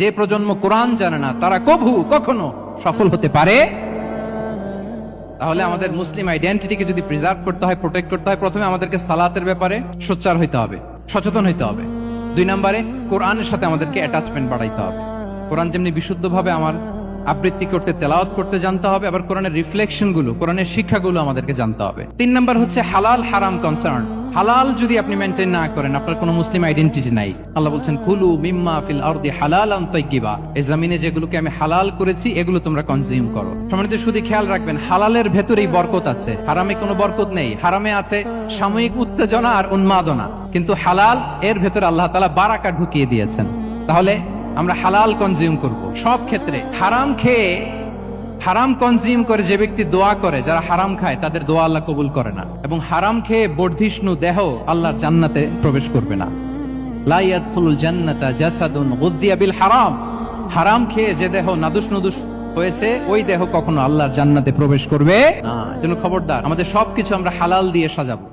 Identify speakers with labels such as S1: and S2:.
S1: যে প্রজন্ম কোরআন জানে না তারা কখনো সফল হতে পারে। তাহলে আমাদের মুসলিম আইডেন্টিটিকে যদি প্রিজার্ভ করতে হয়, প্রোটেক্ট করতে হয়, প্রথমে আমাদেরকে সালাতের ব্যাপারে সোচ্চার হইতে হবে, সচেতন হইতে হবে। 2 নম্বরে কোরআনের সাথে আমাদেরকে অ্যাটাচমেন্ট বাড়াইতে হবে। কোরআন যেমনি বিশুদ্ধভাবে আমার আবৃত্তি করতে, তেলাওয়াত করতে জানতে হবে, আবার কোরআনের রিফ্লেকশন গুলো, কোরআনের শিক্ষাগুলো আমাদেরকে জানতে হবে। 3 নম্বর হচ্ছে হালাল হারাম কনসার্ন। হালাল যদি আপনি মেনটেন না করেন, আপনার কোনো মুসলিম আইডেন্টিটি নাই। আল্লাহ বলছেন কুলু মিম্মা ফিল আরদি হালালান তাইয়্যিবা, এই জমিনে যেগুলোকে আমি হালাল করেছি এগুলো তোমরা কনজিউম করো। সম্মানিত শুধু খেয়াল রাখবেন, হালালের ভেতরেই বরকত আছে, হারামে কোনো বরকত নেই। হারামে আছে সাময়িক উত্তেজনা আর উন্মাদনা, কিন্তু হালাল এর ভেতরে আল্লাহ তাআলা বারাকা ঢুকিয়ে দিয়েছেন। তাহলে আমরা হালাল কনজিউম করব সব ক্ষেত্রে। হারাম খেয়ে, হারাম কনজিউম করে যে ব্যক্তি দোয়া করে, যারা হারাম খায় তাদের দোয়া আল্লাহ কবুল করে না, এবং হারাম খেয়ে বর্ধিষ্ণু দেহ আল্লাহর জান্নাতে প্রবেশ করবে না। লা ইয়াদখুলুল জান্নাতা জাসাদুন গুযিয়া বিল হারাম। হারাম খেয়ে যে দেহ নাদুস নুদুস হয়েছে, ওই দেহ কখনো আল্লাহর জান্নাতে প্রবেশ করবে না। এজন্য খবরদার, আমাদের সবকিছু আমরা হালাল দিয়ে সাজাবো।